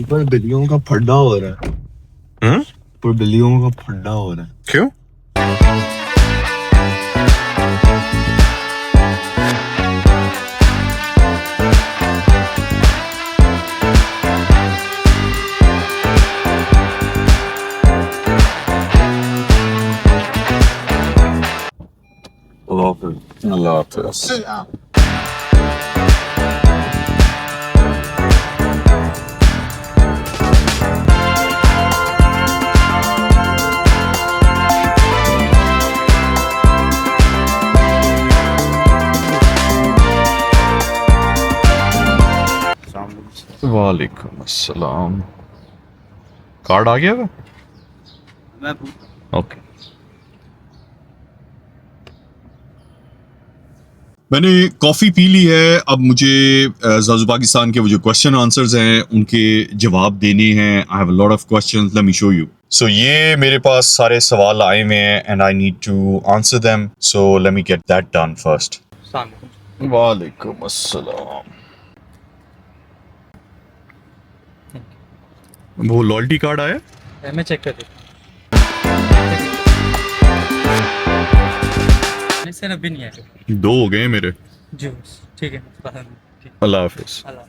पर बिल्लियों का फड्डा हो रहा है। हम्म? पर बिल्लियों का फड्डा हो रहा है। क्यों? अल्लाह हाफ़िज़। वालेकुम अस्सलाम। कार्ड आ गया है? ओके। मैंने कॉफ़ी पी ली है। अब मुझे ज़ाज़ू पाकिस्तान के वो जो क्वेश्चन आंसर्स हैं उनके जवाब देने हैं। I have a lot of questions, let me show you. So ये मेरे पास सारे सवाल आए हुए हैं and I need to answer them, so let me get that done first. वालेकुम अस्सलाम। वो लॉयल्टी कार्ड आया? मैं चेक कर देता हूँ। सर अभी नहीं आया। 2 हो गए मेरे। जी ठीक है, पता नहीं। ठीक, अल्लाह हाफिज़। अल्लाह।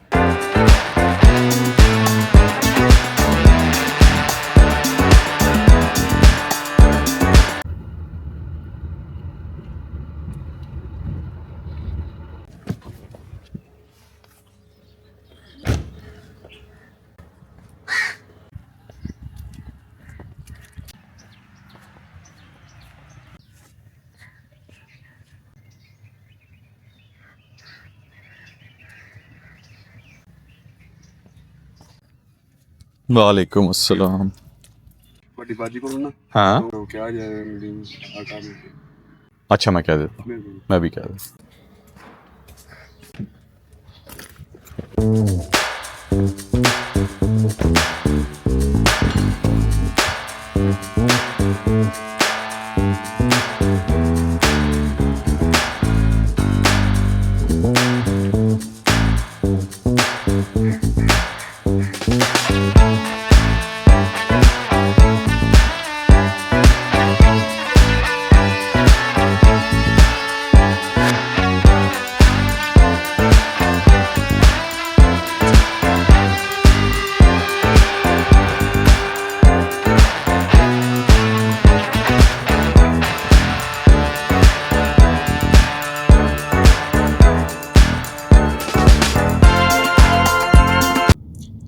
वालेकुम अस्सलाम। बड़ी बाजी करो ना। हाँ, तो क्या जाए मीटिंग आका में। अच्छा मैं कह देता हूँ, मैं भी कह देता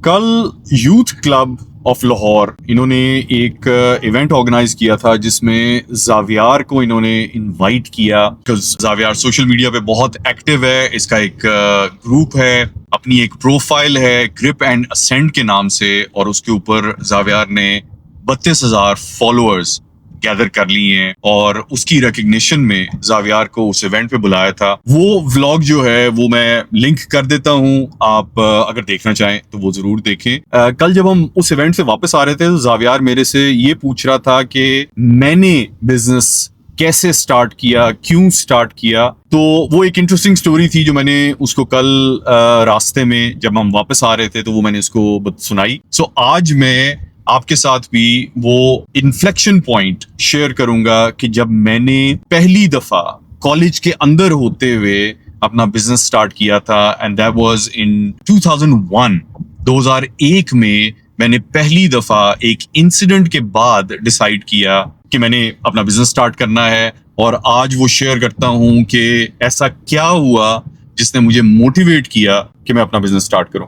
कल यूथ क्लब ऑफ लाहौर इन्होंने एक इवेंट ऑर्गेनाइज किया था जिसमें जावियार को इन्होंने इनवाइट किया, बिकॉज जावियार सोशल मीडिया पे बहुत एक्टिव है। इसका एक ग्रुप है, अपनी एक प्रोफाइल है ग्रिप एंड असेंड के नाम से, और उसके ऊपर जावियार ने 32,000 फॉलोअर्स गैदर कर लिए हैं और उसकी रिकग्निशन में जावियार को उस इवेंट पे बुलाया था। वो व्लॉग जो है वो मैं लिंक कर देता हूँ, आप अगर देखना चाहें तो वो जरूर देखें। कल जब हम उस इवेंट से वापस आ रहे थे तो जावियार मेरे से ये पूछ रहा था कि मैंने बिजनेस कैसे स्टार्ट किया, क्यों स्टार्ट किया। तो वो एक इंटरेस्टिंग स्टोरी थी जो मैंने उसको कल रास्ते में जब हम वापस आ रहे थे तो वो मैंने उसको सुनाई। सो आज मैं आपके साथ भी वो इन्फ्लेक्शन पॉइंट शेयर करूंगा कि जब मैंने पहली दफा कॉलेज के अंदर होते हुए अपना बिजनेस स्टार्ट किया था, एंड दैट वाज इन 2001 में मैंने पहली दफा एक इंसिडेंट के बाद डिसाइड किया कि मैंने अपना बिजनेस स्टार्ट करना है। और आज वो शेयर करता हूं कि ऐसा क्या हुआ जिसने मुझे मोटिवेट किया कि मैं अपना बिजनेस स्टार्ट करूं।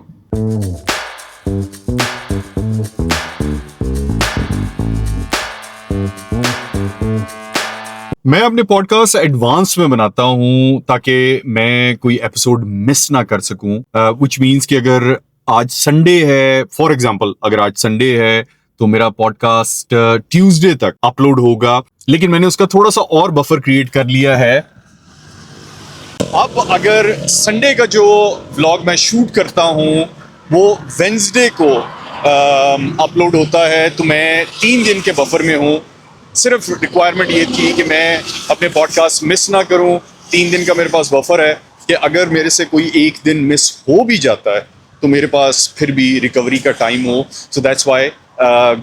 मैं अपने पॉडकास्ट एडवांस में बनाता हूं ताकि मैं कोई एपिसोड मिस ना कर सकूं, व्हिच मींस कि अगर आज संडे है, फॉर एग्जांपल अगर आज संडे है तो मेरा पॉडकास्ट ट्यूसडे तक अपलोड होगा, लेकिन मैंने उसका थोड़ा सा और बफर क्रिएट कर लिया है। अब अगर संडे का जो व्लॉग मैं शूट करता हूं वो वेंसडे को अपलोड होता है तो मैं 3 दिन के बफर में हूं। सिर्फ रिक्वायरमेंट ये थी कि मैं अपने पॉडकास्ट मिस ना करूं। 3 दिन का मेरे पास बफर है कि अगर मेरे से कोई एक दिन मिस हो भी जाता है तो मेरे पास फिर भी रिकवरी का टाइम हो. सो दैट्स वाई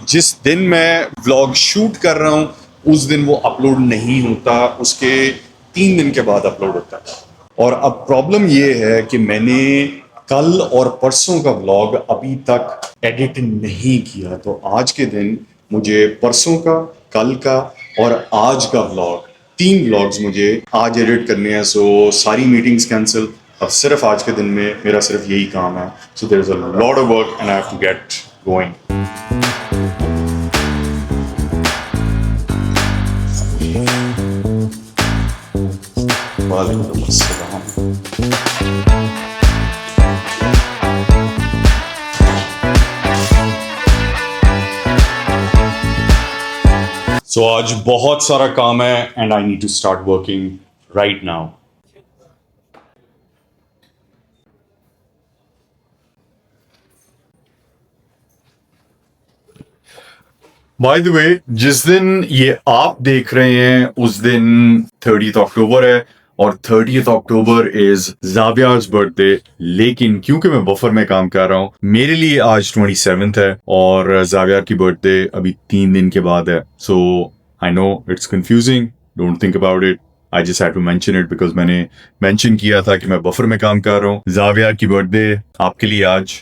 जिस दिन मैं व्लॉग शूट कर रहा हूँ उस दिन वो अपलोड नहीं होता, उसके 3 दिन के बाद अपलोड होता है. और अब प्रॉब्लम ये है कि मैंने कल और परसों का व्लॉग अभी तक एडिट नहीं किया, तो आज के दिन मुझे परसों का, कल का और आज का व्लॉग, 3 व्लॉग्स मुझे आज एडिट करने हैं. सो सारी मीटिंग्स कैंसिल, अब सिर्फ आज के दिन में मेरा सिर्फ यही काम है. So there is a lot of work and I have to get going. वालेकुम अस्सलाम. सो आज बहुत सारा काम है and I need to start working right now. By the way, जिस दिन ये आप देख रहे हैं उस दिन 30th अक्टूबर है और 30th अक्टूबर इज ज़ावियार्स बर्थडे. लेकिन क्योंकि मैं बफर में काम कर रहा हूँ, मेरे लिए आज 27th है और ज़ावियार की बर्थडे अभी 3 दिन के बाद है. So I know it's confusing, don't think about it. I just had to mention it because मैंने मेंशन किया था कि मैं बफर में काम कर रहा हूँ. ज़ावियार की बर्थडे आपके लिए आज,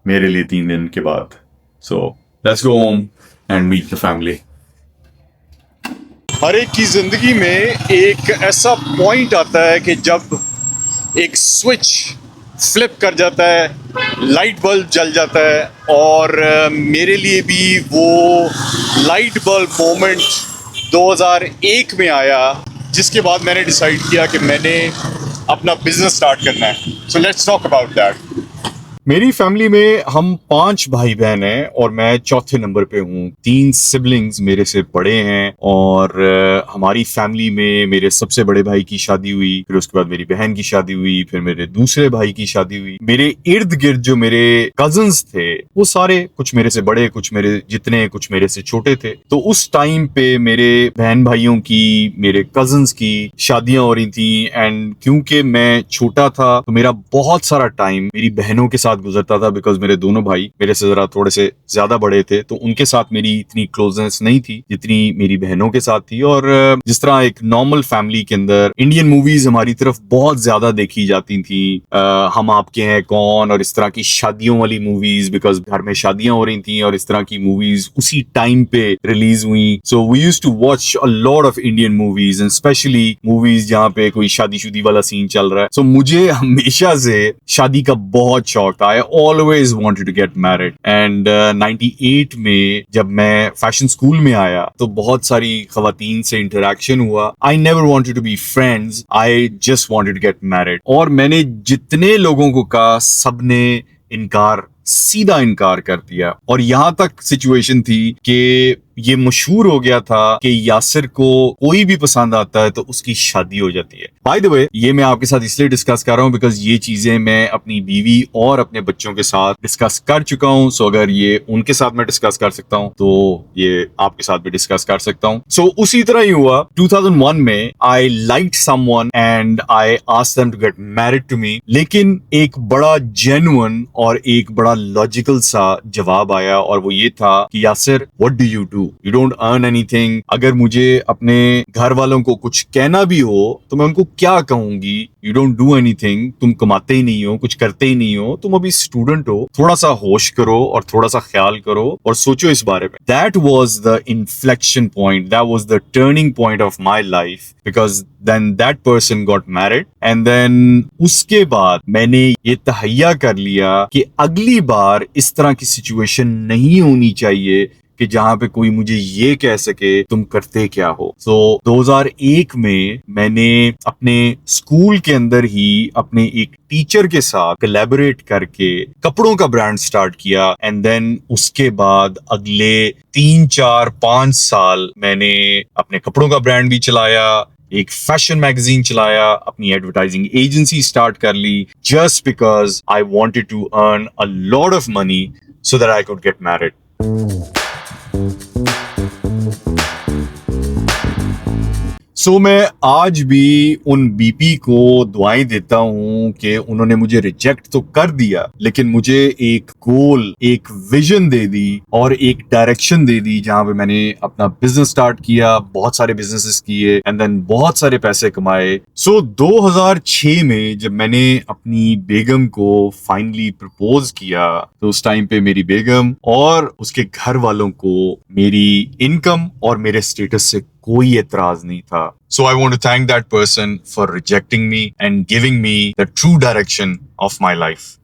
मेरे लिए 3 दिन के बाद. So let's go home and meet the family. हर एक की जिंदगी में एक ऐसा पॉइंट आता है कि जब एक स्विच फ्लिप कर जाता है, लाइट बल्ब जल जाता है. और मेरे लिए भी वो लाइट बल्ब मोमेंट 2001 में आया, जिसके बाद मैंने डिसाइड किया कि मैंने अपना बिजनेस स्टार्ट करना है. So let's talk about that. मेरी फैमिली में हम 5 भाई बहन हैं और मैं चौथे नंबर पे हूँ. 3 सिबलिंग्स मेरे से बड़े हैं और हमारी फैमिली में मेरे सबसे बड़े भाई की शादी हुई, फिर उसके बाद मेरी बहन की शादी हुई, फिर मेरे दूसरे भाई की शादी हुई. मेरे इर्द गिर्द जो मेरे कजन्स थे वो सारे कुछ मेरे से बड़े, कुछ मेरे जितने, कुछ मेरे से छोटे थे. तो उस टाइम पे मेरे बहन भाइयों की, मेरे कजन्स की शादियां हो रही थी. एंड क्योंकि मैं छोटा था तो मेरा बहुत सारा टाइम मेरी बहनों के साथ गुजरता था, बिकॉज मेरे दोनों भाई मेरे से जरा थोड़े से ज्यादा बड़े थे, तो उनके साथ मेरी इतनी क्लोजनेस नहीं थी जितनी मेरी बहनों के साथ थी. और जिस तरह एक नॉर्मल फैमिली के अंदर इंडियन मूवीज हमारी तरफ बहुत ज्यादा देखी जाती थी, हम आपके हैं कौन और इस तरह की शादियों वाली मूवीज, बिकॉज घर में शादियां हो रही थी और इस तरह की मूवीज उसी टाइम पे रिलीज हुई. So we used to watch a lot of Indian movies and specially movies जहाँ पे कोई शादीशुदी वाला सीन चल रहा है. सो मुझे हमेशा से शादी का बहुत शौक था. I always wanted to get married. And 98 में जब मैं फैशन स्कूल में आया तो बहुत सारी खवातीन से इंटरेक्शन हुआ. I never wanted to be friends. I just wanted to get married. और मैंने जितने लोगों को कहा सबने सीधा इनकार कर दिया. और यहां तक सिचुएशन थी कि ये मशहूर हो गया था कि यासिर को कोई भी पसंद आता है तो उसकी शादी हो जाती है. बाय द वे, ये मैं आपके साथ इसलिए डिस्कस कर रहा हूँ बिकॉज ये चीजें मैं अपनी बीवी और अपने बच्चों के साथ डिस्कस कर चुका हूँ. सो अगर ये उनके साथ मैं डिस्कस कर सकता हूँ तो ये आपके साथ भी डिस्कस कर सकता हूँ. सो उसी तरह ही हुआ. 2001 में I liked someone and I asked them to get married to me. लेकिन एक बड़ा जेन्युइन और एक बड़ा लॉजिकल सा जवाब आया और वो ये था कि Yasir, what do you do? You don't earn anything. अगर मुझे अपने घर वालों को कुछ कहना भी हो तो मैं उनको क्या कहूंगी? You don't do anything. तुम कमाते ही नहीं हो, कुछ करते ही नहीं हो, तुम अभी स्टूडेंट हो, थोड़ा सा होश करो और थोड़ा सा ख्याल करो और सोचो इस बारे में. That was the inflection point. That was the turning point of my life because then that person got married and then उसके बाद मैंने ये तहैया कर लिया कि अगली बार इस तरह की सिचुएशन नहीं होनी चाहिए कि जहां पे कोई मुझे ये कह सके तुम करते क्या हो. सो 2001 में मैंने अपने स्कूल के अंदर ही अपने एक टीचर के साथ कोलैबोरेट करके कपड़ों का ब्रांड स्टार्ट किया. एंड देन उसके बाद अगले 3-4-5 साल मैंने अपने कपड़ों का ब्रांड भी चलाया, एक फैशन मैगजीन चलाया, अपनी एडवर्टाइजिंग एजेंसी स्टार्ट कर ली, just because I wanted to earn a lot of money so that I could get married. So मैं आज भी उन बीपी को दुआएं देता हूं कि उन्होंने मुझे रिजेक्ट तो कर दिया, लेकिन मुझे एक गोल, एक विजन दे दी और एक डायरेक्शन दे दी, जहां पे मैंने अपना बिजनेस स्टार्ट किया, बहुत सारे बिजनेसेस किए एंड देन बहुत सारे पैसे कमाए। सो 2006 में जब मैंने अपनी बेगम को फाइनली प्रपोज किया, तो उस टाइम पे मेरी बेगम और उसके घर वालों को मेरी इनकम और मेरे स्टेटस से कोई एतराज नहीं था। So I want to thank that person for rejecting me and giving me the true direction of my life.